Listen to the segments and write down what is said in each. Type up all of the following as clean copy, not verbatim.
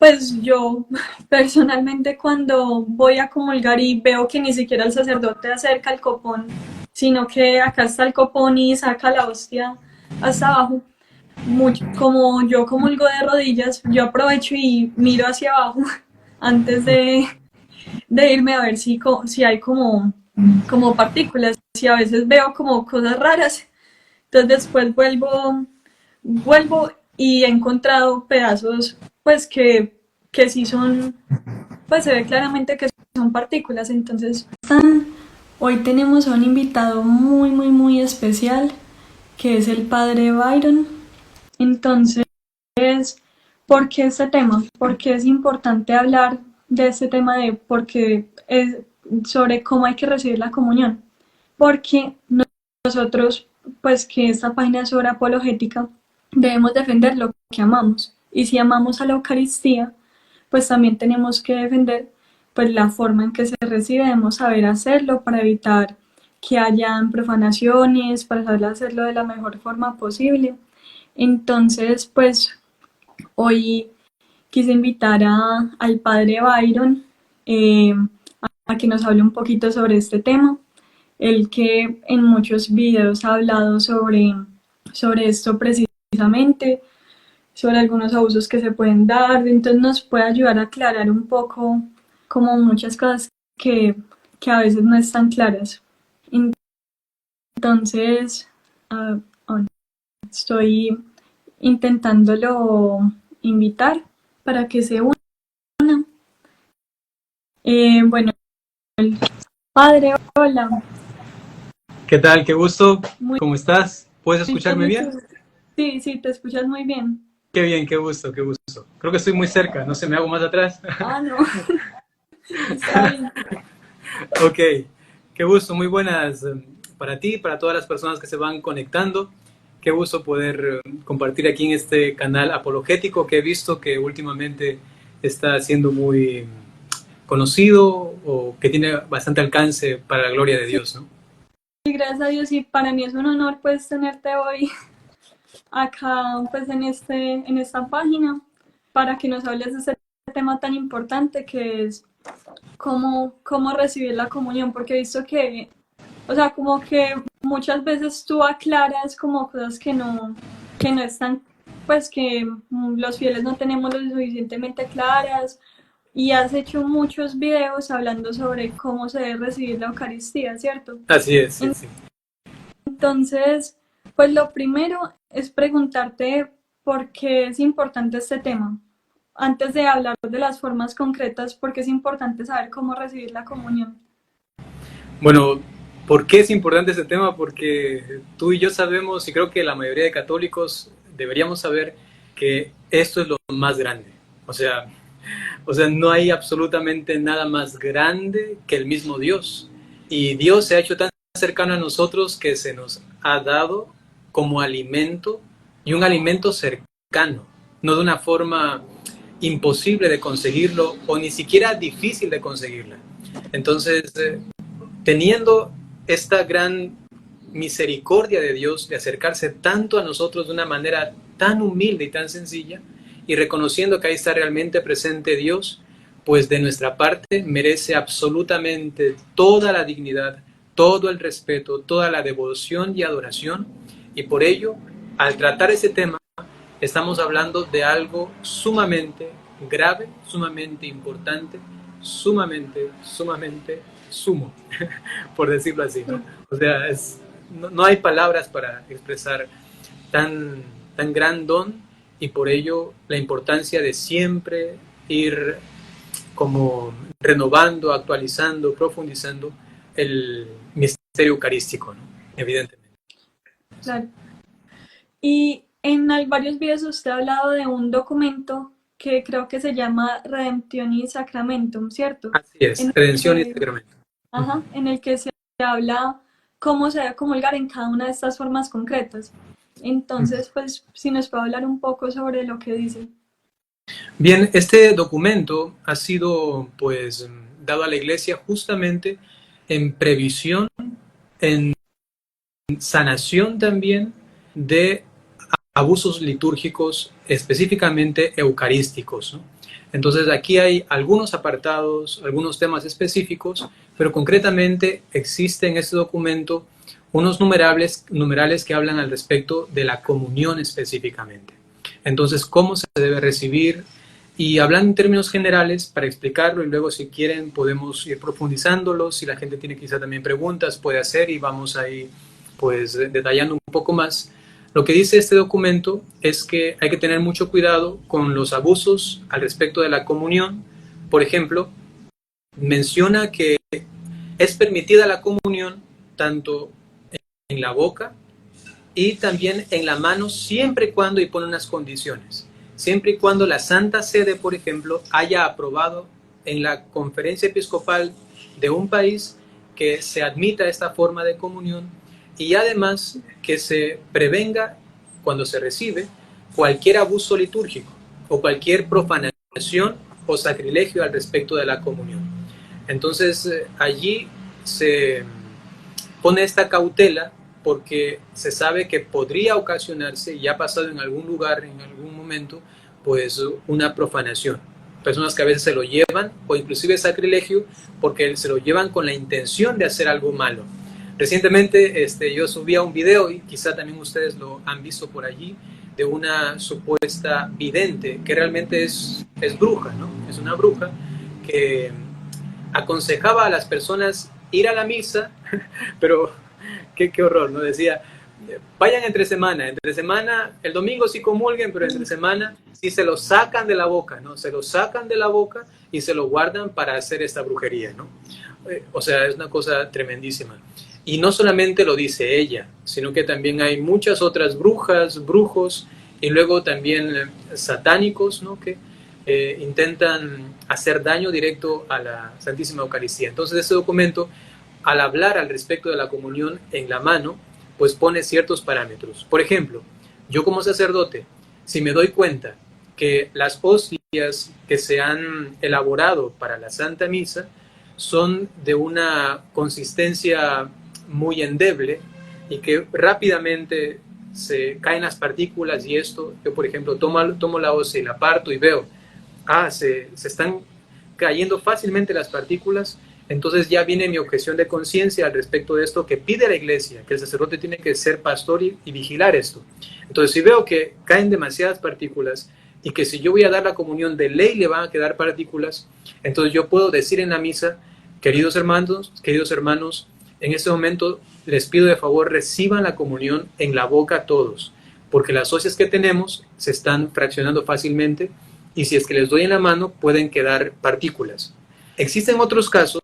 Pues yo personalmente cuando voy a comulgar y veo que ni siquiera el sacerdote acerca el copón, sino que acá está el copón y saca la hostia hasta abajo, como yo comulgo de rodillas, yo aprovecho y miro hacia abajo antes de irme a ver si hay como partículas, y a veces veo como cosas raras, entonces después vuelvo y he encontrado pedazos pues que sí son, pues se ve claramente que son partículas. Entonces hoy tenemos a un invitado muy especial que es el padre Byron. Entonces, ¿por qué este tema? ¿Por qué es importante hablar de este tema de por qué es sobre cómo hay que recibir la comunión? Porque nosotros, pues que esta página es sobre apologética, debemos defender lo que amamos. Y si amamos a la Eucaristía, pues también tenemos que defender pues la forma en que se recibe, debemos saber hacerlo para evitar que hayan profanaciones, para saber hacerlo de la mejor forma posible. Entonces, pues hoy quise invitar al padre Byron eh, a que nos hable un poquito sobre este tema. Él que en muchos videos ha hablado sobre esto precisamente, sobre algunos abusos que se pueden dar, entonces nos puede ayudar a aclarar un poco como muchas cosas que a veces no están claras. Entonces, uh, estoy intentándolo invitar para que se una. Bueno, el padre, hola. ¿Qué tal? Qué gusto. Muy ¿Cómo estás? ¿Puedes bien, escucharme ¿y bien? tú? Sí, sí, te escuchas muy bien. Qué bien, qué gusto, qué gusto. Creo que estoy muy cerca, no sé, me hago más atrás. Ah, no, está bien. Ok, qué gusto, muy buenas para ti, para todas las personas que se van conectando. Qué gusto poder compartir aquí en este canal apologético que he visto que últimamente está siendo muy conocido o que tiene bastante alcance para la gloria de Sí, Dios, ¿no? gracias a Dios y para mí es un honor pues tenerte hoy acá pues en esta página para que nos hables de este tema tan importante que es cómo recibir la comunión, porque he visto que, o sea, como que muchas veces tú aclaras como cosas que no están, pues que los fieles no tenemos lo suficientemente claras y has hecho muchos videos hablando sobre cómo se debe recibir la Eucaristía, ¿cierto? Así es, sí, sí. Entonces, pues lo primero es preguntarte por qué es importante este tema. Antes de hablar de las formas concretas, por qué es importante saber cómo recibir la comunión. Bueno, ¿por qué es importante este tema? Porque tú y yo sabemos, y creo que la mayoría de católicos deberíamos saber que esto es lo más grande. O sea, no hay absolutamente nada más grande que el mismo Dios. Y Dios se ha hecho tan cercano a nosotros que se nos ha dado como alimento y un alimento cercano, no de una forma imposible de conseguirlo o ni siquiera difícil de conseguirla. Entonces, teniendo esta gran misericordia de Dios de acercarse tanto a nosotros de una manera tan humilde y tan sencilla, y reconociendo que ahí está realmente presente Dios, pues de nuestra parte merece absolutamente toda la dignidad, todo el respeto, toda la devoción y adoración, y por ello, al tratar ese tema, estamos hablando de algo sumamente grave, sumamente importante, sumamente sumo, por decirlo así, ¿no? O sea, no hay palabras para expresar tan gran don, y por ello la importancia de siempre ir como renovando, actualizando, profundizando el misterio eucarístico, ¿no? Evidentemente. Claro. Y en varios videos usted ha hablado de un documento que creo que se llama Redemption y Sacramentum, ¿cierto? Así es, En el redención y que, sacramento. ajá, en el que se habla cómo se debe comulgar en cada una de estas formas concretas. Entonces, pues, si nos puede hablar un poco sobre lo que dice. Bien, este documento ha sido pues dado a la Iglesia justamente en previsión, en sanación también de abusos litúrgicos específicamente eucarísticos, ¿no? Entonces aquí hay algunos apartados, algunos temas específicos, pero concretamente existe en este documento unos numerales que hablan al respecto de la comunión específicamente. Entonces, ¿cómo se debe recibir? Y hablan en términos generales para explicarlo y luego si quieren podemos ir profundizándolo. Si la gente tiene quizá también preguntas, puede hacer y vamos ahí pues detallando un poco más. Lo que dice este documento es que hay que tener mucho cuidado con los abusos al respecto de la comunión. Por ejemplo, menciona que es permitida la comunión tanto en la boca y también en la mano siempre y cuando, y pone unas condiciones, siempre y cuando la Santa Sede, por ejemplo, haya aprobado en la conferencia episcopal de un país que se admita esta forma de comunión y además que se prevenga cuando se recibe cualquier abuso litúrgico o cualquier profanación o sacrilegio al respecto de la comunión. Entonces allí se pone esta cautela porque se sabe que podría ocasionarse, y ha pasado en algún lugar, en algún momento, pues una profanación. Personas que a veces se lo llevan, o inclusive sacrilegio, porque se lo llevan con la intención de hacer algo malo. Recientemente yo subía un video, y quizá también ustedes lo han visto por allí, de una supuesta vidente, que realmente es bruja, ¿no? Es una bruja que aconsejaba a las personas ir a la misa, pero qué horror, ¿no? Decía, vayan entre semana, el domingo sí comulguen, pero entre semana sí se lo sacan de la boca, ¿no? Se lo sacan de la boca y se lo guardan para hacer esta brujería, ¿no? O sea, es una cosa tremendísima. Y no solamente lo dice ella, sino que también hay muchas otras brujas, brujos, y luego también satánicos, ¿no? Que intentan hacer daño directo a la Santísima Eucaristía. Entonces, este documento, al hablar al respecto de la comunión en la mano, pues pone ciertos parámetros. Por ejemplo, yo como sacerdote, si me doy cuenta que las hostias que se han elaborado para la Santa Misa son de una consistencia muy endeble y que rápidamente se caen las partículas y esto, yo por ejemplo tomo la hostia y la parto y veo, se están cayendo fácilmente las partículas, entonces ya viene mi objeción de conciencia al respecto de esto que pide la Iglesia, que el sacerdote tiene que ser pastor y vigilar esto. Entonces si veo que caen demasiadas partículas y que si yo voy a dar la comunión de ley le van a quedar partículas, entonces yo puedo decir en la misa, queridos hermanos, en este momento les pido de favor reciban la comunión en la boca todos, porque las hostias que tenemos se están fraccionando fácilmente y si es que les doy en la mano pueden quedar partículas. Existen otros casos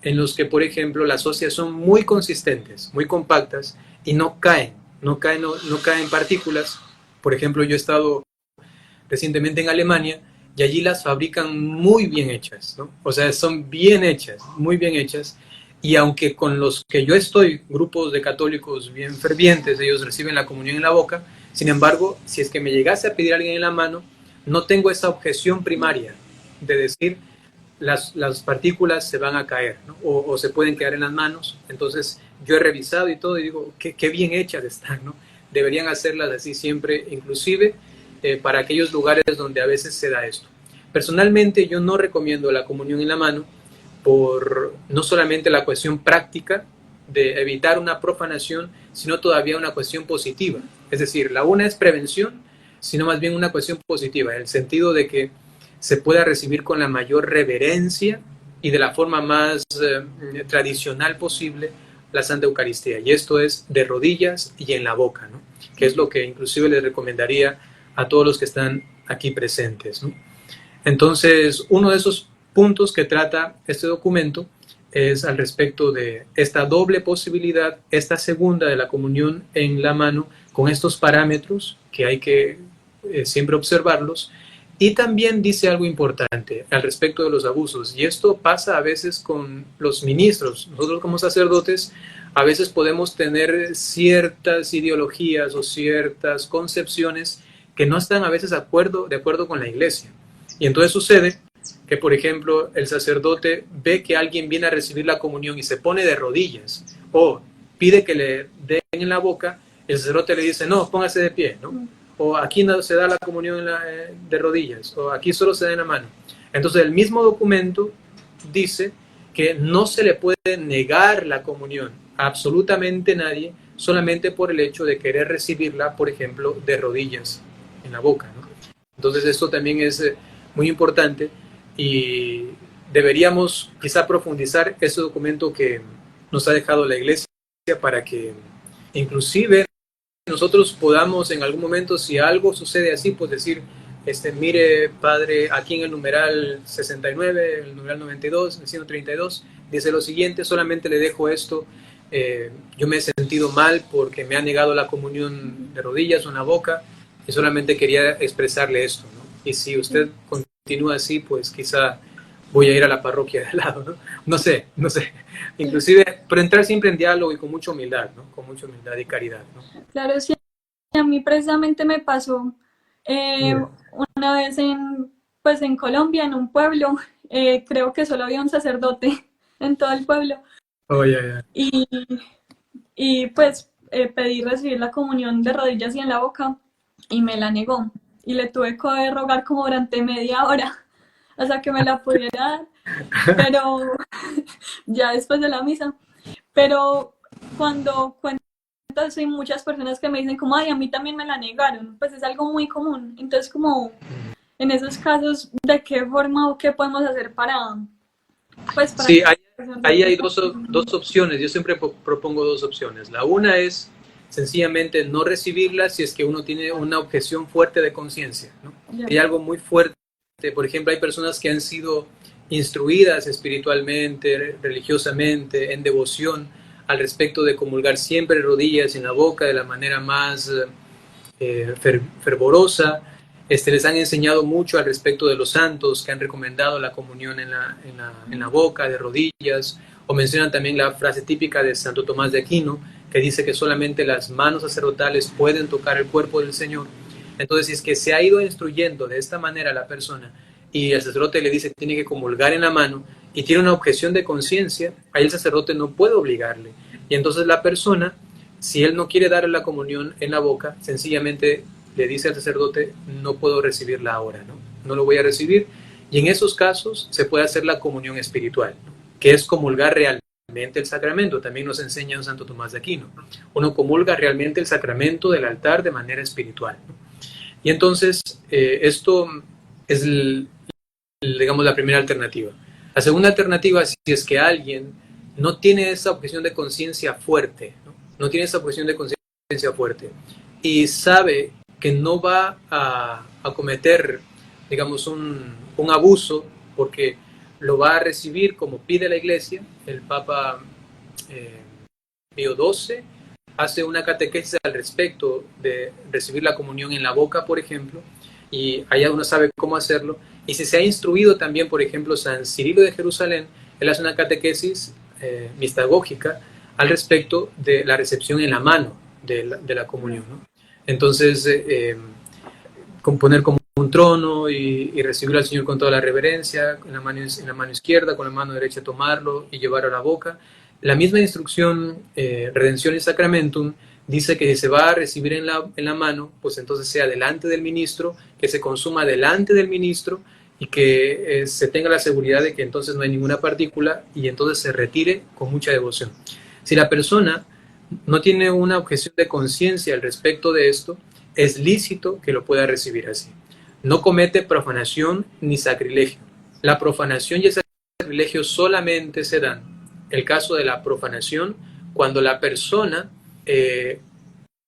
en los que, por ejemplo, las hostias son muy consistentes, muy compactas y no caen partículas. Por ejemplo, yo he estado recientemente en Alemania y allí las fabrican muy bien hechas, ¿no? O sea, son bien hechas, muy bien hechas. Y aunque con los que yo estoy, grupos de católicos bien fervientes, ellos reciben la comunión en la boca, sin embargo, si es que me llegase a pedir a alguien en la mano, no tengo esa objeción primaria de decir las partículas se van a caer, ¿no? o se pueden quedar en las manos. Entonces yo he revisado y todo y digo, qué bien hechas están, ¿no? Deberían hacerlas así siempre, inclusive para aquellos lugares donde a veces se da esto. Personalmente yo no recomiendo la comunión en la mano por no solamente la cuestión práctica de evitar una profanación, sino todavía una cuestión positiva. Es decir, la una es prevención, sino más bien una cuestión positiva, en el sentido de que se pueda recibir con la mayor reverencia y de la forma más tradicional posible la Santa Eucaristía. Y esto es de rodillas y en la boca, ¿no? Que es lo que inclusive les recomendaría a todos los que están aquí presentes, ¿no? Entonces, uno de esos puntos que trata este documento es al respecto de esta doble posibilidad, esta segunda de la comunión en la mano, con estos parámetros que hay que siempre observarlos. Y también dice algo importante al respecto de los abusos, y esto pasa a veces con los ministros. Nosotros como sacerdotes a veces podemos tener ciertas ideologías o ciertas concepciones que no están a veces de acuerdo con la Iglesia. Y entonces sucede que, por ejemplo, el sacerdote ve que alguien viene a recibir la comunión y se pone de rodillas o pide que le den en la boca, el sacerdote le dice, no, póngase de pie, ¿no? o aquí no se da la comunión de rodillas, o aquí solo se da en la mano. Entonces el mismo documento dice que no se le puede negar la comunión a absolutamente nadie solamente por el hecho de querer recibirla, por ejemplo, de rodillas en la boca, ¿no? Entonces esto también es muy importante y deberíamos quizá profundizar ese documento que nos ha dejado la Iglesia para que inclusive nosotros podamos en algún momento, si algo sucede así, pues decir, mire, padre, aquí en el numeral 69, el numeral 92, el 132, dice lo siguiente, solamente le dejo esto, yo me he sentido mal porque me ha negado la comunión de rodillas o en la boca, y solamente quería expresarle esto, ¿no? Y si usted continúa así, pues quizá voy a ir a la parroquia de al lado, ¿no? No sé. Inclusive, pero entrar siempre en diálogo y con mucha humildad, ¿no? Con mucha humildad y caridad, ¿no? Claro, sí, a mí precisamente me pasó Yeah. una vez pues en Colombia, en un pueblo, creo que solo había un sacerdote en todo el pueblo, Oh, yeah, yeah. y, y pues pedí recibir la comunión de rodillas y en la boca, y me la negó, y le tuve que rogar como durante media hora hasta que me la pudiera dar, pero ya después de la misa, pero cuando cuento eso hay muchas personas que me dicen como, ay, a mí también me la negaron, pues es algo muy común, entonces como en esos casos, ¿de qué forma o qué podemos hacer para Sí, que ahí hay dos opciones. Yo siempre propongo dos opciones. La una es sencillamente no recibirla si es que uno tiene una objeción fuerte de conciencia, ¿no? ya, Hay algo muy fuerte. Por ejemplo, hay personas que han sido instruidas espiritualmente, religiosamente, en devoción al respecto de comulgar siempre rodillas en la boca de la manera más fervorosa. Les han enseñado mucho al respecto de los santos que han recomendado la comunión en la boca, de rodillas, o mencionan también la frase típica de Santo Tomás de Aquino, que dice que solamente las manos sacerdotales pueden tocar el cuerpo del Señor. Entonces, si es que se ha ido instruyendo de esta manera a la persona y el sacerdote le dice que tiene que comulgar en la mano y tiene una objeción de conciencia, ahí el sacerdote no puede obligarle. Y entonces la persona, si él no quiere darle la comunión en la boca, sencillamente le dice al sacerdote, no puedo recibirla ahora, ¿no? No lo voy a recibir. Y en esos casos se puede hacer la comunión espiritual, ¿no? Que es comulgar realmente el sacramento. También nos enseña Santo Tomás de Aquino. Uno comulga realmente el sacramento del altar de manera espiritual, ¿no? Y entonces, esto es, digamos, la primera alternativa. La segunda alternativa, si es que alguien no tiene esa objeción de conciencia fuerte, ¿no? No tiene esa objeción de conciencia fuerte y sabe que no va a cometer, digamos, un abuso porque lo va a recibir como pide la Iglesia. El Papa Pío XII hace una catequesis al respecto de recibir la comunión en la boca, por ejemplo, y allá uno sabe cómo hacerlo. Y si se ha instruido también, por ejemplo, San Cirilo de Jerusalén, él hace una catequesis mistagógica al respecto de la recepción en la mano de la comunión, ¿no? Entonces, componer como un trono y recibir al Señor con toda la reverencia, en la mano izquierda, con la mano derecha tomarlo y llevarlo a la boca. La misma instrucción, Redención y Sacramentum, dice que si se va a recibir en la mano, pues entonces sea delante del ministro, que se consuma delante del ministro y que se tenga la seguridad de que entonces no hay ninguna partícula y entonces se retire con mucha devoción. Si la persona no tiene una objeción de conciencia al respecto de esto, es lícito que lo pueda recibir así. No comete profanación ni sacrilegio. La profanación y el sacrilegio solamente se dan, el caso de la profanación, cuando la persona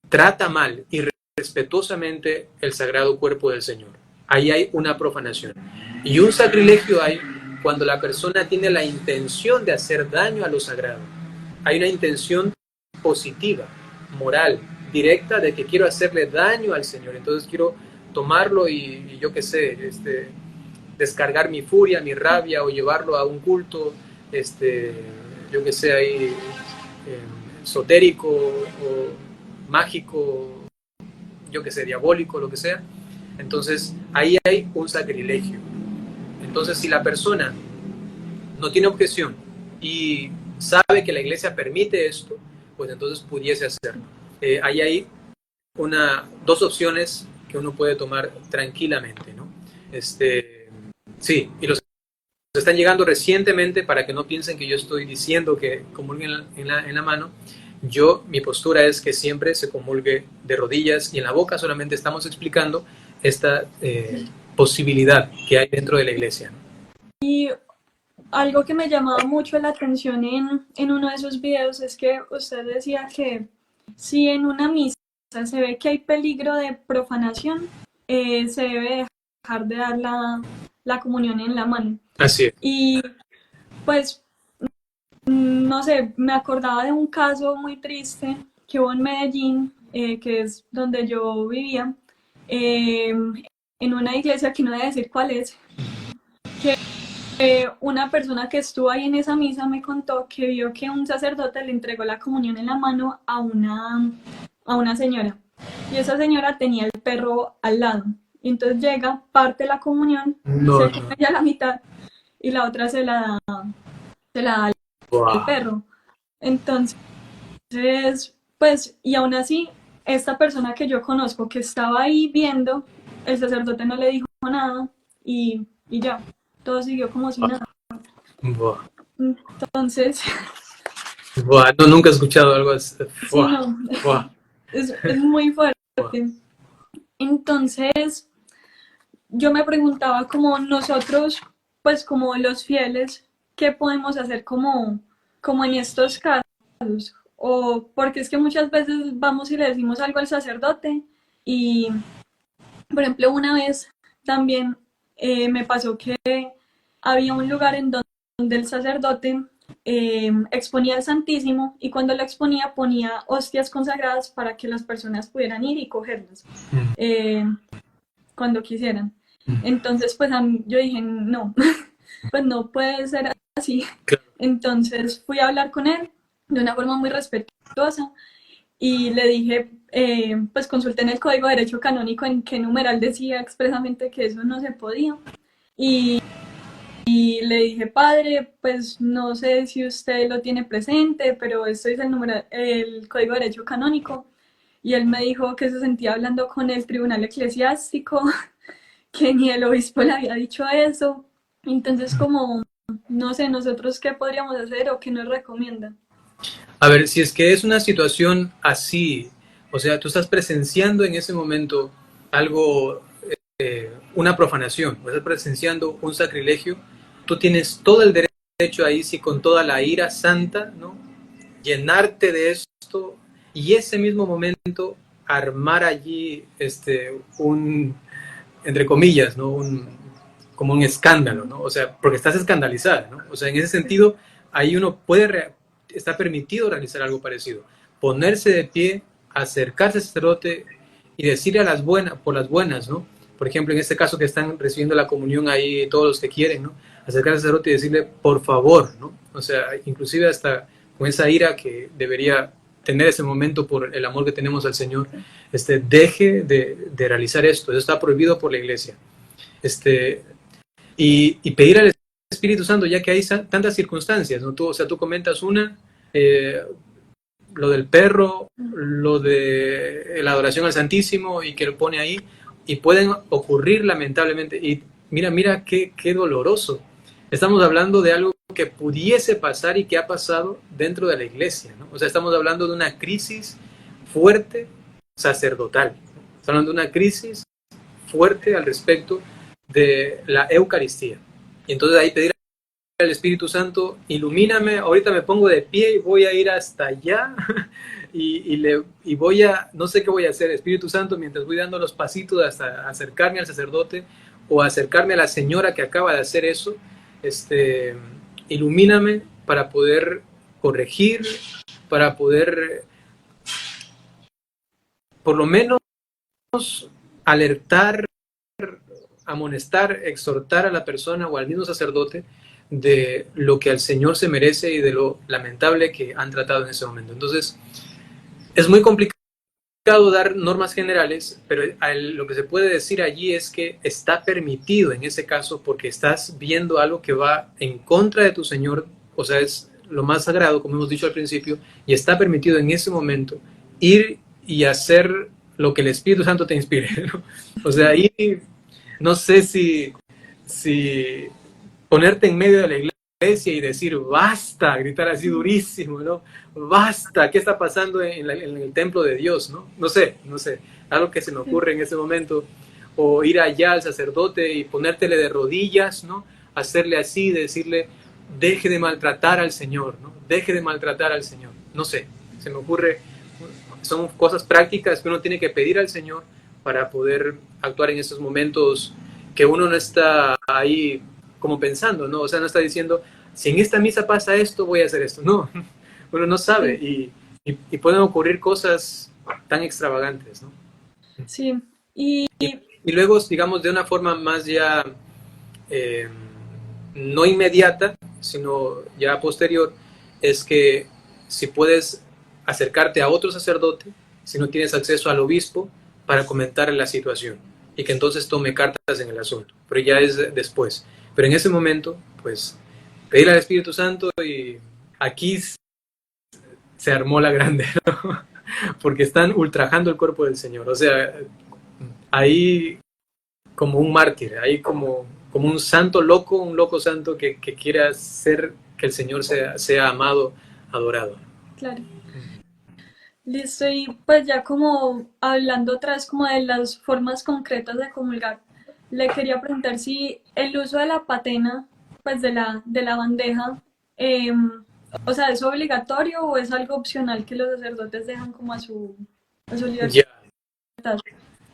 trata mal y respetuosamente el sagrado cuerpo del Señor. Ahí hay una profanación. Y un sacrilegio hay cuando la persona tiene la intención de hacer daño a lo sagrado. Hay una intención positiva, moral, directa, de que quiero hacerle daño al Señor. Entonces quiero tomarlo y yo qué sé, descargar mi furia, mi rabia o llevarlo a un culto, yo qué sé, ahí esotérico o mágico, yo qué sé, diabólico, lo que sea. Entonces ahí hay un sacrilegio. Entonces si la persona no tiene objeción y sabe que la Iglesia permite esto, pues entonces pudiese hacerlo. Ahí hay dos opciones que uno puede tomar tranquilamente, ¿no? Sí, y los están llegando recientemente, para que no piensen que yo estoy diciendo que comulguen en la mano. Mi postura es que siempre se comulgue de rodillas, y en la boca solamente estamos explicando esta posibilidad que hay dentro de la iglesia, ¿no? Y algo que me llamaba mucho la atención en uno de esos videos es que usted decía que si en una misa se ve que hay peligro de profanación, se debe dejar de dar la comunión en la mano. Así es. Y pues, no sé, me acordaba de un caso muy triste que hubo en Medellín, que es donde yo vivía, en una iglesia que no voy a decir cuál es, que una persona que estuvo ahí en esa misa me contó que vio que un sacerdote le entregó la comunión en la mano a una señora. Y esa señora tenía el perro al lado. Y entonces llega, parte la comunión, se come ya la mitad y la otra se la da al perro. Entonces, pues, y aún así, esta persona que yo conozco que estaba ahí viendo, el sacerdote no le dijo nada y ya, todo siguió como si nada. Entonces, no, nunca he escuchado algo así. sí, no, es muy fuerte. Entonces, yo me preguntaba como nosotros, pues como los fieles, ¿qué podemos hacer como en estos casos? O porque es que muchas veces vamos y le decimos algo al sacerdote y, por ejemplo, una vez también me pasó que había un lugar en donde el sacerdote exponía el Santísimo, y cuando lo exponía ponía hostias consagradas para que las personas pudieran ir y cogerlas cuando quisieran. Entonces, pues yo dije, no, pues no puede ser así. Entonces fui a hablar con él de una forma muy respetuosa y le dije, pues consulté en el Código de Derecho Canónico en qué numeral decía expresamente que eso no se podía. Y le dije, padre, pues no sé si usted lo tiene presente, pero esto es el Código de Derecho Canónico. Y él me dijo que se sentía hablando con el tribunal eclesiástico, que ni el obispo le había dicho eso. Entonces, como, no sé, nosotros qué podríamos hacer o qué nos recomiendan. A ver, si es que es una situación así, o sea, tú estás presenciando en ese momento algo, una profanación, o estás presenciando un sacrilegio, tú tienes todo el derecho ahí, sí, con toda la ira santa, ¿no? Llenarte de esto, y ese mismo momento armar allí entre comillas, ¿no? Como un escándalo, ¿no? O sea, porque estás escandalizada, ¿no? O sea, en ese sentido, ahí uno está permitido realizar algo parecido. Ponerse de pie, acercarse al sacerdote y decirle por las buenas, ¿no? Por ejemplo, en este caso que están recibiendo la comunión ahí todos los que quieren, ¿no? Acercarse al sacerdote y decirle, por favor, ¿no? O sea, inclusive hasta con esa ira que debería tener ese momento por el amor que tenemos al Señor, deje de realizar esto. Eso está prohibido por la iglesia. Y pedir al Espíritu Santo, ya que hay tantas circunstancias, ¿no? Tú comentas una, lo del perro, lo de la adoración al Santísimo, y que lo pone ahí, y pueden ocurrir lamentablemente, y mira qué doloroso. Estamos hablando de algo que pudiese pasar y que ha pasado dentro de la iglesia, ¿no? O sea, estamos hablando de una crisis fuerte sacerdotal. Estamos hablando de una crisis fuerte al respecto de la Eucaristía. Y entonces ahí pedir al Espíritu Santo, ilumíname, ahorita me pongo de pie y voy a ir hasta allá y voy a, no sé qué voy a hacer, Espíritu Santo, mientras voy dando los pasitos hasta acercarme al sacerdote o acercarme a la señora que acaba de hacer eso, ilumíname para poder corregir, para poder por lo menos alertar, amonestar, exhortar a la persona o al mismo sacerdote de lo que al Señor se merece y de lo lamentable que han tratado en ese momento. Entonces, es muy complicado dar normas generales, pero lo que se puede decir allí es que está permitido en ese caso, porque estás viendo algo que va en contra de tu Señor, o sea, es lo más sagrado, como hemos dicho al principio, y está permitido en ese momento ir y hacer lo que el Espíritu Santo te inspire, ¿no? O sea, ahí no sé si ponerte en medio de la iglesia y decir basta, gritar así durísimo, ¿no? Basta, ¿qué está pasando en el templo de Dios, ¿no? No sé, algo que se me ocurre en ese momento, o ir allá al sacerdote y ponértele de rodillas, ¿no? Hacerle así, decirle, deje de maltratar al Señor, ¿no? Deje de maltratar al Señor. No sé, se me ocurre, son cosas prácticas que uno tiene que pedir al Señor para poder actuar en esos momentos que uno no está ahí como pensando, ¿no? O sea, no está diciendo, si en esta misa pasa esto, voy a hacer esto. No, uno no sabe y pueden ocurrir cosas tan extravagantes, ¿no? Sí, y Y luego, digamos, de una forma más ya eh, no inmediata, sino ya posterior, es que si puedes acercarte a otro sacerdote, si no tienes acceso al obispo, para comentar la situación y que entonces tome cartas en el asunto, pero ya es después. Pero en ese momento, pues, pedir al Espíritu Santo y aquí se armó la grande, ¿no? Porque están ultrajando el cuerpo del Señor, o sea, ahí como un mártir, ahí como un santo loco, un loco santo que quiere hacer que el Señor sea amado, adorado. claro. Listo, y pues ya como hablando otra vez como de las formas concretas de comulgar, le quería preguntar si el uso de la patena, pues de la bandeja, o sea, ¿es obligatorio o es algo opcional que los sacerdotes dejan como a su libertad? Ya.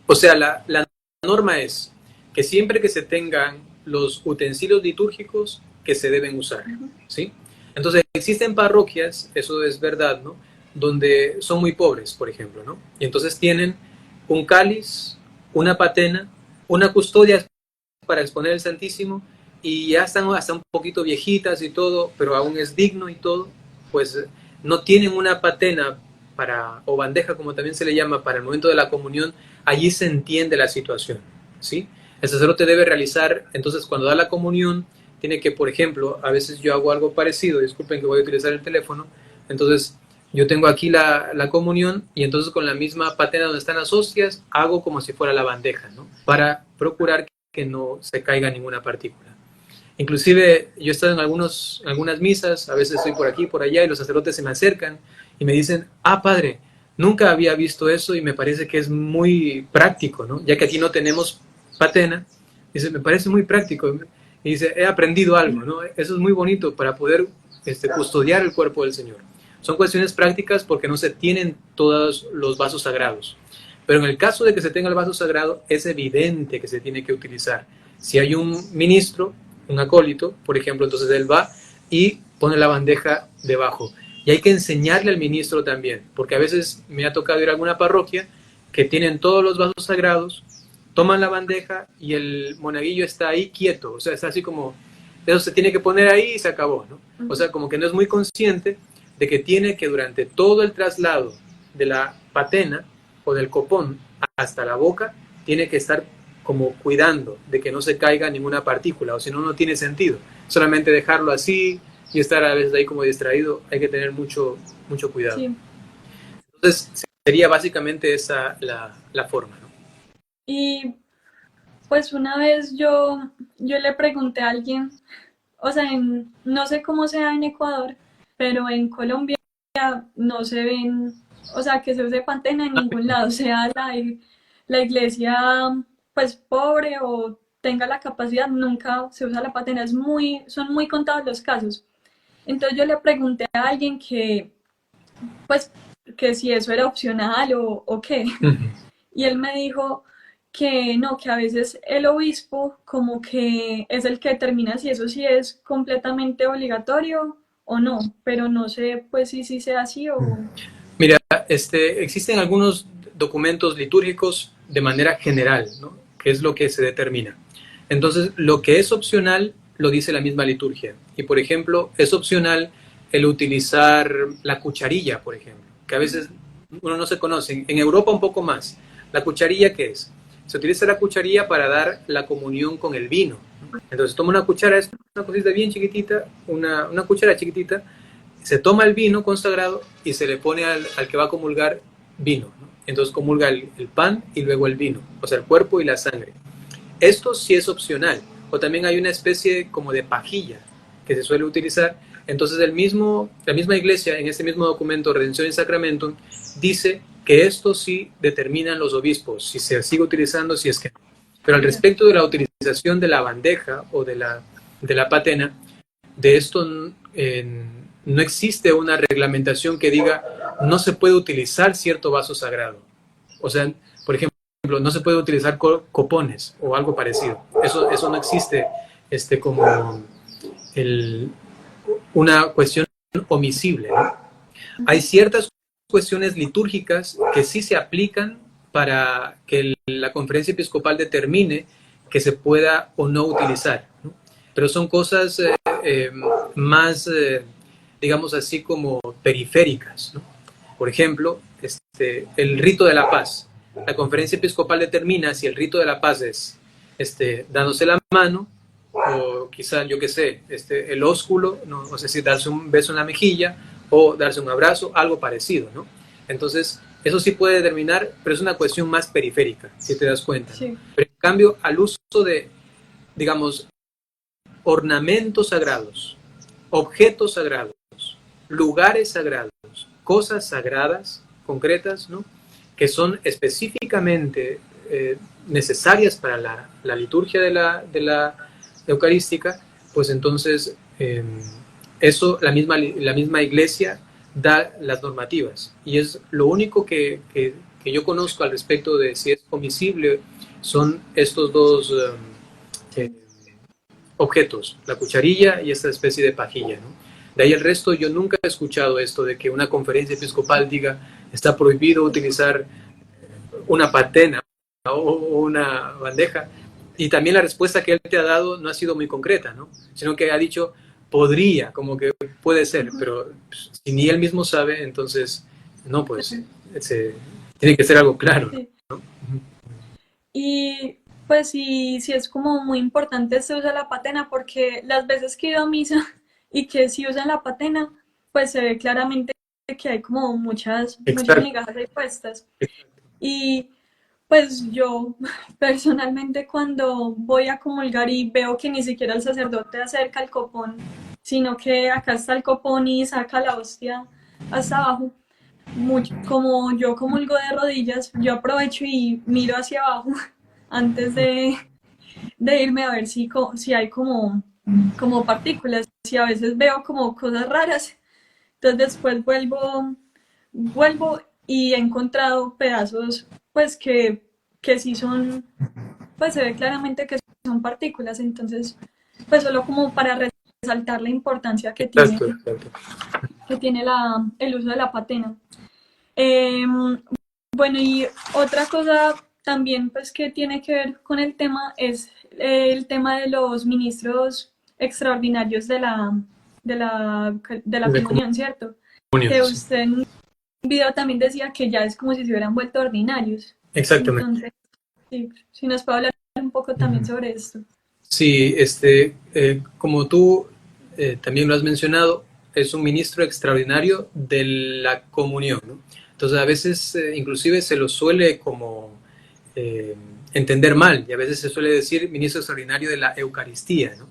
O sea, la norma es que siempre que se tengan los utensilios litúrgicos que se deben usar, Ujú. ¿sí? Entonces, existen parroquias, eso es verdad, ¿no? Donde son muy pobres, por ejemplo, ¿no? Y entonces tienen un cáliz, una patena, una custodia para exponer el Santísimo y ya están hasta un poquito viejitas y todo, pero aún es digno y todo, pues no tienen una patena para, o bandeja como también se le llama, para el momento de la comunión, allí se entiende la situación, ¿sí? El sacerdote debe realizar, entonces cuando da la comunión, tiene que, por ejemplo, a veces yo hago algo parecido, disculpen que voy a utilizar el teléfono, entonces yo tengo aquí la comunión y entonces con la misma patena donde están las hostias, hago como si fuera la bandeja, ¿no? Para procurar que no se caiga ninguna partícula. Inclusive yo he estado en algunas misas, a veces estoy por aquí, por allá, y los sacerdotes se me acercan y me dicen, padre, nunca había visto eso y me parece que es muy práctico, ¿no? Ya que aquí no tenemos patena, dice, me parece muy práctico. Y dice, he aprendido algo, ¿no? Eso es muy bonito para poder custodiar el cuerpo del Señor. Son cuestiones prácticas porque no se tienen todos los vasos sagrados. Pero en el caso de que se tenga el vaso sagrado, es evidente que se tiene que utilizar. Si hay un ministro, un acólito, por ejemplo, entonces él va y pone la bandeja debajo. Y hay que enseñarle al ministro también, porque a veces me ha tocado ir a alguna parroquia que tienen todos los vasos sagrados, toman la bandeja y el monaguillo está ahí quieto, o sea, está así como, eso se tiene que poner ahí y se acabó, ¿no? O sea, como que no es muy consciente de que tiene que durante todo el traslado de la patena o del copón hasta la boca, tiene que estar como cuidando de que no se caiga ninguna partícula, o si no, no tiene sentido. Solamente dejarlo así y estar a veces ahí como distraído, hay que tener mucho cuidado. Sí. Entonces, sería básicamente esa la forma, ¿no? Y pues una vez yo le pregunté a alguien, o sea, no sé cómo sea en Ecuador, pero en Colombia no se ven, o sea, que se use pantena en ningún lado, sea la iglesia pues pobre o tenga la capacidad, nunca se usa la patena, son muy contados los casos. Entonces yo le pregunté a alguien pues, que si eso era opcional o qué, y él me dijo que no, que a veces el obispo como que es el que determina si eso sí es completamente obligatorio o no, pero no sé pues si sea así o... Mira, existen algunos documentos litúrgicos de manera general, ¿no? Que es lo que se determina. Entonces, lo que es opcional lo dice la misma liturgia. Y, por ejemplo, es opcional el utilizar la cucharilla, por ejemplo, que a veces uno no se conoce. En Europa un poco más. ¿La cucharilla qué es? Se utiliza la cucharilla para dar la comunión con el vino. Entonces, toma una cuchara, es una cosita bien chiquitita, una cuchara chiquitita, se toma el vino consagrado y se le pone al que va a comulgar vino, ¿no? Entonces comulga el pan y luego el vino, o sea, el cuerpo y la sangre. Esto sí es opcional. O también hay una especie como de pajilla que se suele utilizar. Entonces la misma iglesia, en este mismo documento, Redención y Sacramentum, dice que esto sí determinan los obispos, si se sigue utilizando, si es que no. Pero al respecto de la utilización de la bandeja o de la patena, de esto no existe una reglamentación que diga no se puede utilizar cierto vaso sagrado. O sea, por ejemplo, no se puede utilizar copones o algo parecido. Eso no existe como una cuestión omisible, ¿no? Hay ciertas cuestiones litúrgicas que sí se aplican para que la conferencia episcopal determine que se pueda o no utilizar, ¿no? Pero son cosas más, digamos así, como periféricas, ¿no? Por ejemplo, el rito de la paz. La conferencia episcopal determina si el rito de la paz es dándose la mano, o quizá, yo qué sé, el ósculo, no sé si darse un beso en la mejilla o darse un abrazo, algo parecido, ¿no? Entonces, eso sí puede determinar, pero es una cuestión más periférica, si te das cuenta, ¿no? Sí. Pero en cambio, al uso de, digamos, ornamentos sagrados, objetos sagrados, lugares sagrados, cosas sagradas, concretas, ¿no? Que son específicamente necesarias para la liturgia de la eucarística, pues entonces eso la misma iglesia da las normativas. Y es lo único que yo conozco al respecto de si es omisible, son estos dos objetos, la cucharilla y esta especie de pajilla, ¿no? De ahí el resto, yo nunca he escuchado esto de que una conferencia episcopal diga está prohibido utilizar una patena o una bandeja. Y también la respuesta que él te ha dado no ha sido muy concreta, ¿no? Sino que ha dicho podría, como que puede ser, pero si ni él mismo sabe, entonces no, pues tiene que ser algo claro, Sí. ¿no? Y pues sí es como muy importante se usa la patena porque las veces que he ido a misa y que sí usan la patena, pues se ve claramente que hay como muchas Exacto. migajas ahí puestas. Y pues yo personalmente cuando voy a comulgar y veo que ni siquiera el sacerdote acerca el copón, sino que acá está el copón y saca la hostia hasta abajo, como yo comulgo de rodillas, yo aprovecho y miro hacia abajo antes de irme a ver si hay como partículas, y a veces veo como cosas raras, entonces después vuelvo y he encontrado pedazos pues que sí son, pues se ve claramente que son partículas, entonces pues solo como para resaltar la importancia Exacto, exacto. que tiene el uso de la patena. Eh, bueno, y otra cosa también pues que tiene que ver con el tema es el tema de los ministros extraordinarios de la De comunión, ¿cierto? comunión, Que sí. usted en un video también decía que ya es como si se hubieran vuelto ordinarios. Exactamente. Entonces, sí, si nos puede hablar un poco también sobre esto. Sí, como tú también lo has mencionado, es un ministro extraordinario de la comunión, ¿no? Entonces a veces inclusive se lo suele como eh, entender mal, y a veces se suele decir ministro extraordinario de la Eucaristía, ¿no?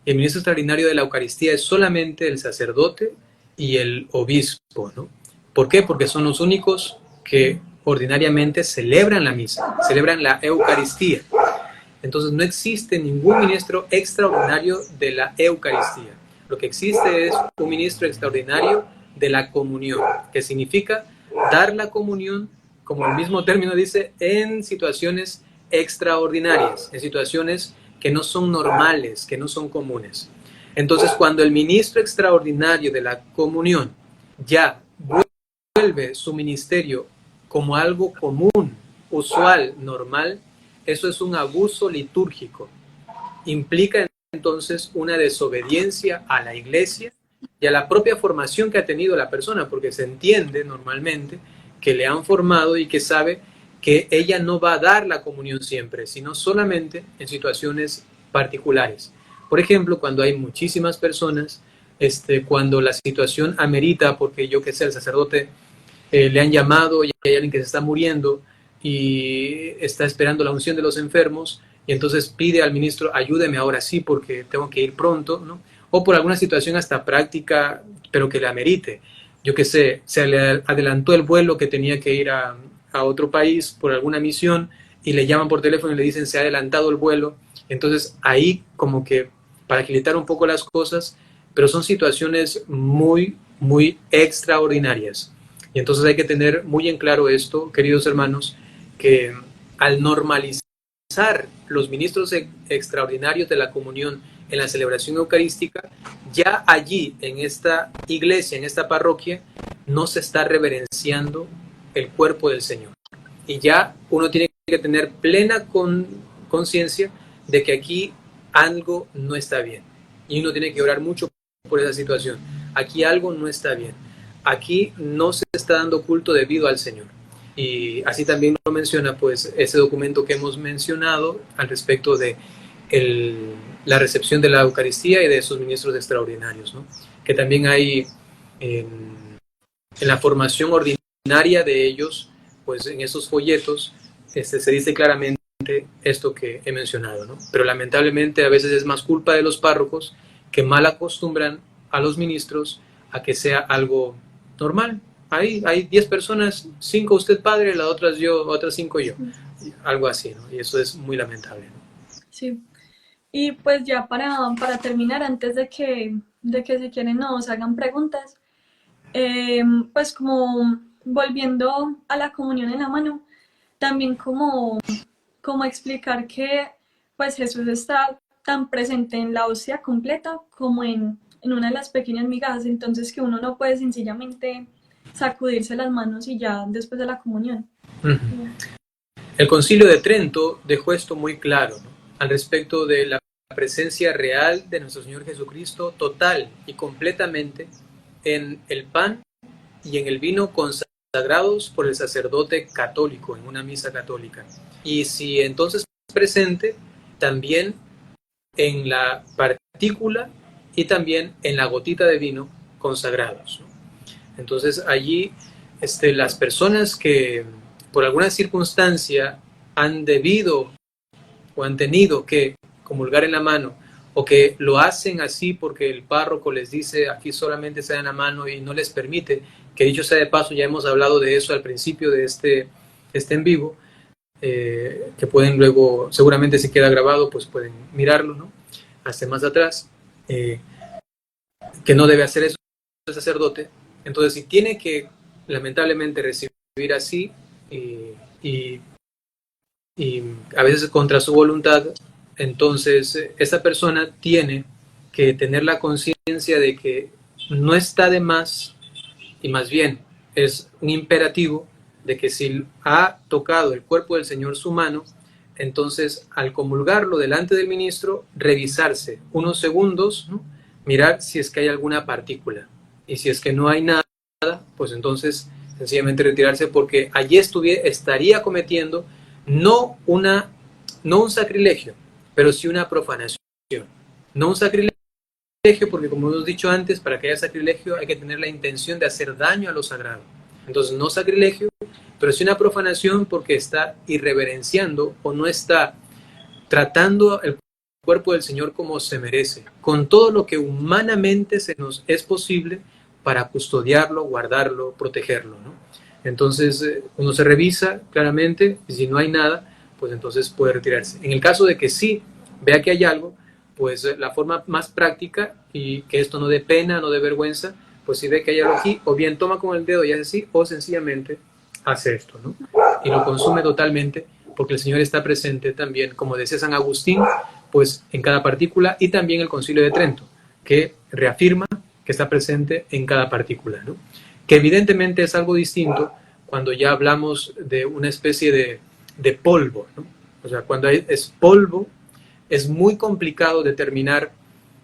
El ministro extraordinario de la Eucaristía es solamente el sacerdote y el obispo, ¿no? ¿Por qué? Porque son los únicos que ordinariamente celebran la misa, celebran la Eucaristía. Entonces no existe ningún ministro extraordinario de la Eucaristía. Lo que existe es un ministro extraordinario de la comunión, que significa dar la comunión, como el mismo término dice, en situaciones extraordinarias, en situaciones que no son normales, que no son comunes. Entonces, cuando el ministro extraordinario de la comunión ya vuelve su ministerio como algo común, usual, normal, eso es un abuso litúrgico. Implica entonces una desobediencia a la iglesia y a la propia formación que ha tenido la persona, porque se entiende normalmente que le han formado y que sabe que ella no va a dar la comunión siempre, sino solamente en situaciones particulares. Por ejemplo, cuando hay muchísimas personas, cuando la situación amerita, porque yo que sé, el sacerdote le han llamado y hay alguien que se está muriendo y está esperando la unción de los enfermos, y entonces pide al ministro, ayúdeme ahora sí porque tengo que ir pronto, ¿no? O por alguna situación hasta práctica, pero que le amerite. Yo qué sé, se le adelantó el vuelo que tenía que ir a otro país por alguna misión y le llaman por teléfono y le dicen se ha adelantado el vuelo. Entonces ahí como que para agilitar un poco las cosas, pero son situaciones muy, muy extraordinarias. Y entonces hay que tener muy en claro esto, queridos hermanos, que al normalizar los ministros extraordinarios de la comunión en la celebración eucarística, ya allí en esta iglesia, en esta parroquia, no se está reverenciando el cuerpo del Señor. Y ya uno tiene que tener plena conciencia de que aquí algo no está bien. Y uno tiene que orar mucho por esa situación. Aquí algo no está bien. Aquí no se está dando culto debido al Señor. Y así también lo menciona pues ese documento que hemos mencionado al respecto de la recepción de la Eucaristía y de esos ministros extraordinarios, ¿no? Que también hay en la formación ordinaria de ellos, pues en esos folletos se dice claramente esto que he mencionado, ¿no? Pero lamentablemente a veces es más culpa de los párrocos que mal acostumbran a los ministros a que sea algo normal. Ahí hay 10 personas, 5 usted padre, las otras yo, otras 5 yo. Algo así, ¿no? Y eso es muy lamentable, ¿no? Sí. Y pues ya para terminar, antes de que si quieren nos hagan preguntas, pues como volviendo a la comunión en la mano, también como explicar que pues Jesús está tan presente en la hostia completa como en una de las pequeñas migajas, entonces que uno no puede sencillamente sacudirse las manos y ya después de la comunión. Uh-huh. El Concilio de Trento dejó esto muy claro, ¿no? Al respecto de la presencia real de nuestro Señor Jesucristo, total y completamente en el pan y en el vino consagrados por el sacerdote católico en una misa católica. Y si entonces presente también en la partícula y también en la gotita de vino consagrados, ¿no? Entonces allí las personas que por alguna circunstancia han debido o han tenido que comulgar en la mano, o que lo hacen así porque el párroco les dice aquí solamente se dan la mano y no les permite, que dicho sea de paso, ya hemos hablado de eso al principio de este en vivo, que pueden luego, seguramente si queda grabado, pues pueden mirarlo, ¿no? Hasta más atrás, que no debe hacer eso el sacerdote. Entonces, si tiene que lamentablemente recibir así y a veces contra su voluntad, entonces esa persona tiene que tener la conciencia de que no está de más, y más bien es un imperativo de que si ha tocado el cuerpo del Señor su mano, entonces al comulgarlo delante del ministro, revisarse unos segundos, ¿no? Mirar si es que hay alguna partícula, y si es que no hay nada, pues entonces sencillamente retirarse, porque allí estaría cometiendo no un sacrilegio, pero sí una profanación. No un sacrilegio porque, como hemos dicho antes, para que haya sacrilegio hay que tener la intención de hacer daño a lo sagrado. Entonces, no sacrilegio, pero sí una profanación porque está irreverenciando o no está tratando el cuerpo del Señor como se merece, con todo lo que humanamente se nos es posible para custodiarlo, guardarlo, protegerlo, ¿no? Entonces, uno se revisa claramente y si no hay nada, pues entonces puede retirarse. En el caso de que sí vea que hay algo, pues la forma más práctica, y que esto no dé pena, no dé vergüenza, pues si ve que hay algo aquí, o bien toma con el dedo y hace así, o sencillamente hace esto, ¿no? Y lo consume totalmente, porque el Señor está presente también, como decía San Agustín, pues en cada partícula, y también el Concilio de Trento, que reafirma que está presente en cada partícula, ¿no? Que evidentemente es algo distinto cuando ya hablamos de una especie de polvo, ¿no? O sea, cuando es polvo, es muy complicado determinar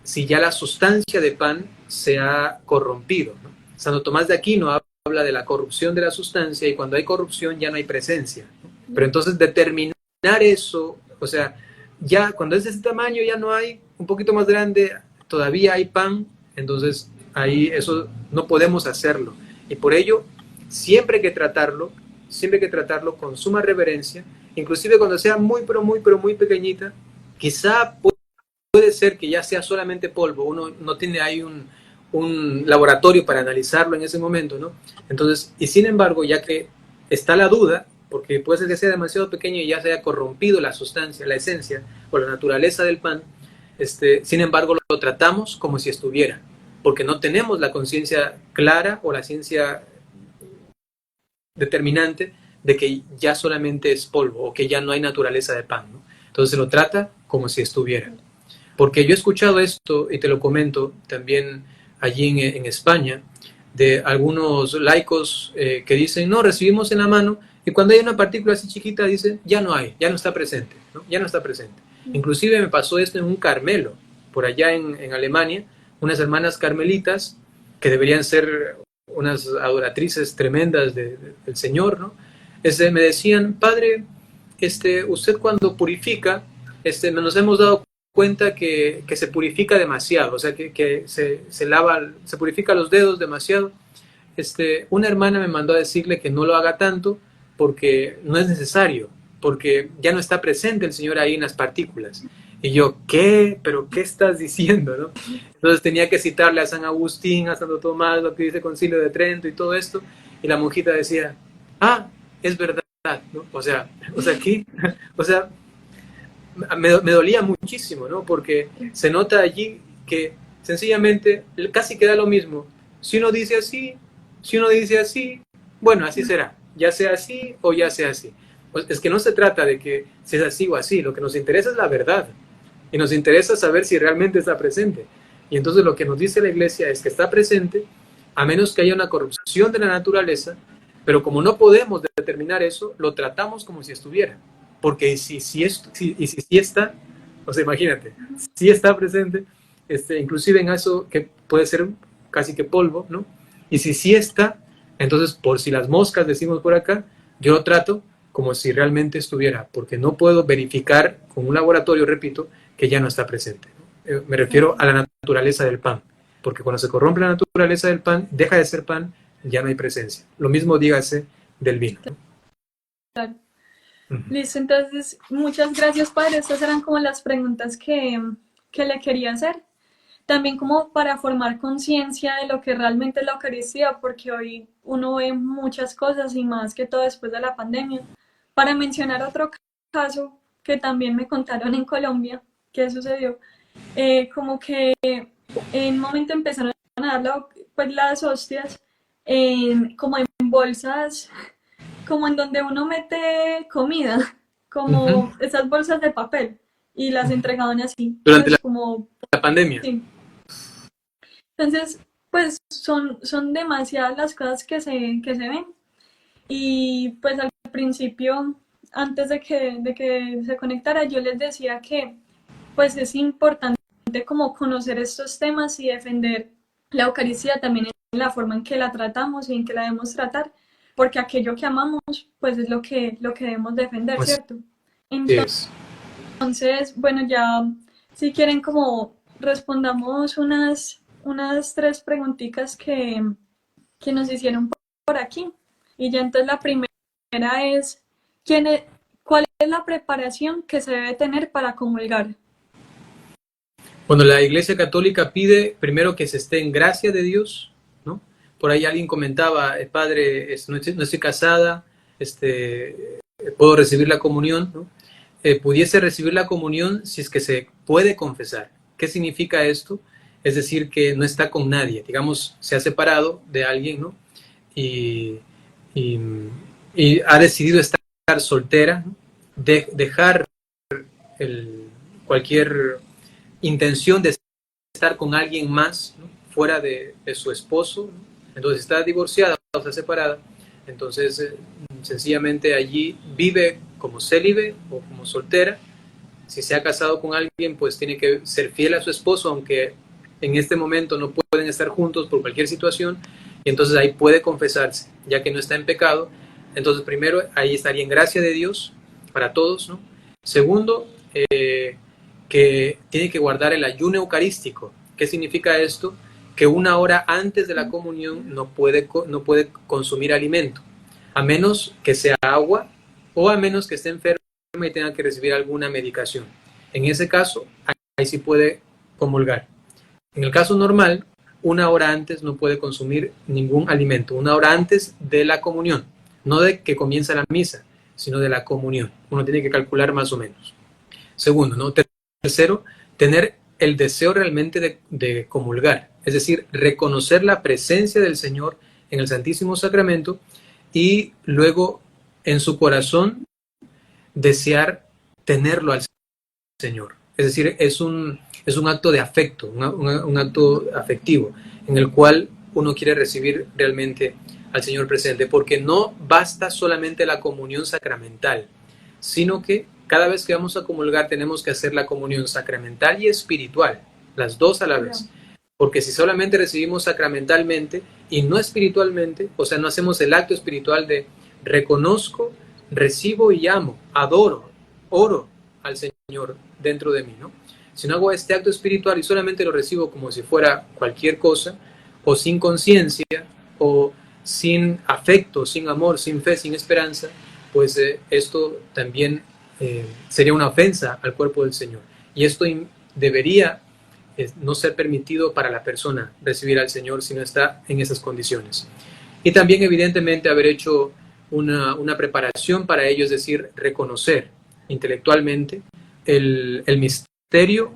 si ya la sustancia de pan se ha corrompido, ¿no? Santo Tomás de Aquino habla de la corrupción de la sustancia, y cuando hay corrupción ya no hay presencia, ¿no? Pero entonces determinar eso, o sea, ya cuando es de este tamaño ya no hay, un poquito más grande todavía hay pan, entonces ahí eso no podemos hacerlo. Y por ello siempre hay que tratarlo con suma reverencia, inclusive cuando sea muy, pero muy pequeñita. Quizá puede ser que ya sea solamente polvo, uno no tiene ahí un laboratorio para analizarlo en ese momento, ¿no? Entonces, y sin embargo, ya que está la duda, porque puede ser que sea demasiado pequeño y ya se haya corrompido la sustancia, la esencia o la naturaleza del pan, sin embargo lo tratamos como si estuviera, porque no tenemos la conciencia clara o la ciencia determinante de que ya solamente es polvo o que ya no hay naturaleza de pan, ¿no? Entonces se lo trata como si estuviera. Porque yo he escuchado esto, y te lo comento también allí en España, de algunos laicos que dicen, no, recibimos en la mano, y cuando hay una partícula así chiquita dicen, ya no hay, ya no está presente, ¿no? Ya no está presente. Inclusive me pasó esto en un Carmelo, por allá en Alemania, unas hermanas carmelitas que deberían ser unas adoratrices tremendas del Señor, ¿no? Me decían, padre, usted cuando purifica, nos hemos dado cuenta que se purifica demasiado, o sea, que se purifica los dedos demasiado. Una hermana me mandó a decirle que no lo haga tanto porque no es necesario, porque ya no está presente el Señor ahí en las partículas. Y yo, ¿qué? ¿Pero qué estás diciendo, no? Entonces tenía que citarle a San Agustín, a Santo Tomás, lo que dice el Concilio de Trento y todo esto, y la monjita decía, ah, es verdad, ¿no? O sea, ¿qué? O sea, me dolía muchísimo, ¿no? Porque se nota allí que sencillamente casi queda lo mismo. Si uno dice así, bueno, así será, ya sea así o ya sea así. Pues es que no se trata de que si es así o así, lo que nos interesa es la verdad y nos interesa saber si realmente está presente. Y entonces lo que nos dice la Iglesia es que está presente a menos que haya una corrupción de la naturaleza, pero como no podemos determinar eso, lo tratamos como si estuviera. Porque si está, o sea, imagínate, si está presente, inclusive en eso que puede ser casi que polvo, ¿no? Y si sí está, entonces por si las moscas decimos por acá, yo lo trato como si realmente estuviera, porque no puedo verificar con un laboratorio, repito, que ya no está presente, ¿no? Me refiero a la naturaleza del pan, porque cuando se corrompe la naturaleza del pan, deja de ser pan, ya no hay presencia. Lo mismo dígase del vino, ¿no? Claro. Listo, entonces muchas gracias, padre. Estas eran como las preguntas que le quería hacer. También como para formar conciencia de lo que realmente es la Eucaristía, porque hoy uno ve muchas cosas y más que todo después de la pandemia. Para mencionar otro caso que también me contaron en Colombia, que sucedió, como que en un momento empezaron a dar pues, las hostias como en bolsas, como en donde uno mete comida, como esas bolsas de papel, y las entregaban así. Durante pues, como, la pandemia. sí. Entonces, pues son demasiadas las cosas que se ven. Y pues al principio, antes de que se conectara, yo les decía que pues es importante como conocer estos temas y defender la Eucaristía también en la forma en que la tratamos y en que la debemos tratar, porque aquello que amamos pues es lo que debemos defender, Pues, ¿cierto? Entonces, bueno, ya si quieren como respondamos unas 3 preguntitas que nos hicieron por aquí. Y ya entonces la primera es, ¿cuál es la preparación que se debe tener para comulgar? Bueno, la Iglesia Católica pide primero que se esté en gracia de Dios, ¿no? Por ahí alguien comentaba, padre, no estoy casada, puedo recibir la comunión, ¿no? Pudiese recibir la comunión si es que se puede confesar. ¿Qué significa esto? Es decir, que no está con nadie, digamos, se ha separado de alguien, ¿no? Y ha decidido estar soltera, ¿no? Dejar cualquier intención de estar con alguien más, ¿no? Fuera de su esposo, ¿no? Entonces está divorciada o está separada, entonces sencillamente allí vive como célibe o como soltera. Si se ha casado con alguien, pues tiene que ser fiel a su esposo, aunque en este momento no pueden estar juntos por cualquier situación, y entonces ahí puede confesarse, ya que no está en pecado. Entonces primero ahí estaría en gracia de Dios para todos, ¿no? Segundo, que tiene que guardar el ayuno eucarístico. ¿Qué significa esto? que una hora antes de la comunión no puede consumir alimento, a menos que sea agua o a menos que esté enfermo y tenga que recibir alguna medicación. En ese caso, ahí sí puede comulgar. En el caso normal, una hora antes no puede consumir ningún alimento, una hora antes de la comunión, no de que comienza la misa, sino de la comunión. Uno tiene que calcular más o menos. Segundo, ¿no? Tercero, tener el deseo realmente de comulgar, es decir, reconocer la presencia del Señor en el Santísimo Sacramento y luego en su corazón desear tenerlo al Señor. Es decir, es un acto de afecto, un acto afectivo en el cual uno quiere recibir realmente al Señor presente, porque no basta solamente la comunión sacramental, sino que cada vez que vamos a comulgar tenemos que hacer la comunión sacramental y espiritual, las dos a la vez. Porque si solamente recibimos sacramentalmente y no espiritualmente, o sea, no hacemos el acto espiritual de reconozco, recibo y amo, adoro, oro al Señor dentro de mí, ¿no? Si no hago este acto espiritual y solamente lo recibo como si fuera cualquier cosa, o sin conciencia, o sin afecto, sin amor, sin fe, sin esperanza, pues esto también sería una ofensa al cuerpo del Señor. Y esto debería no ser permitido para la persona recibir al Señor si no está en esas condiciones. Y también evidentemente haber hecho una preparación para ello, es decir, reconocer intelectualmente el misterio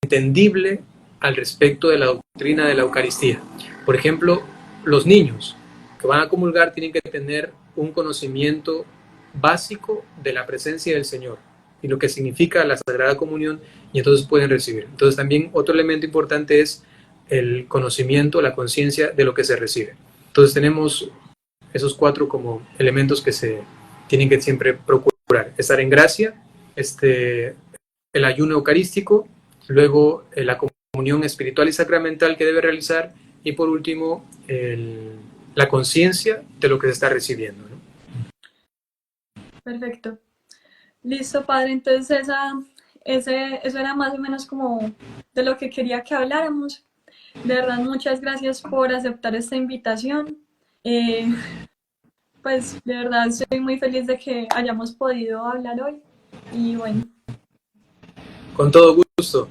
entendible al respecto de la doctrina de la Eucaristía. Por ejemplo, los niños que van a comulgar tienen que tener un conocimiento básico de la presencia del Señor y lo que significa la Sagrada Comunión, y entonces pueden recibir. Entonces también otro elemento importante es el conocimiento, la conciencia de lo que se recibe. Entonces tenemos esos 4 como elementos que se tienen que siempre procurar: estar en gracia, el ayuno eucarístico, luego la comunión espiritual y sacramental que debe realizar, y por último la conciencia de lo que se está recibiendo, ¿no? Perfecto. Listo, padre. Entonces eso era más o menos como de lo que quería que habláramos. De verdad, muchas gracias por aceptar esta invitación. Pues de verdad estoy muy feliz de que hayamos podido hablar hoy. Y bueno. Con todo gusto.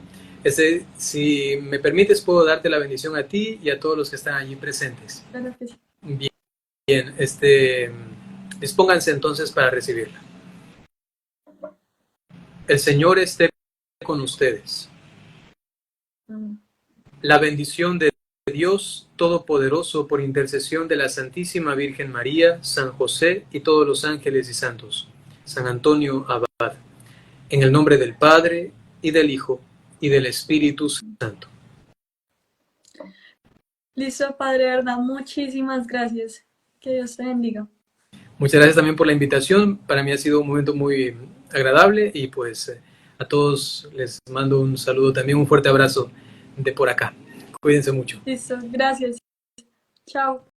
Si me permites, puedo darte la bendición a ti y a todos los que están allí presentes. Claro que sí. Bien, dispónganse entonces para recibirla. El Señor esté con ustedes. La bendición de Dios Todopoderoso, por intercesión de la Santísima Virgen María, San José y todos los ángeles y santos, San Antonio Abad, en el nombre del Padre, y del Hijo, y del Espíritu Santo. Listo, Padre, de verdad, muchísimas gracias. Que Dios te bendiga. Muchas gracias también por la invitación. Para mí ha sido un momento muy agradable, y pues a todos les mando un saludo, también un fuerte abrazo de por acá. Cuídense mucho. Listo, gracias. Chao.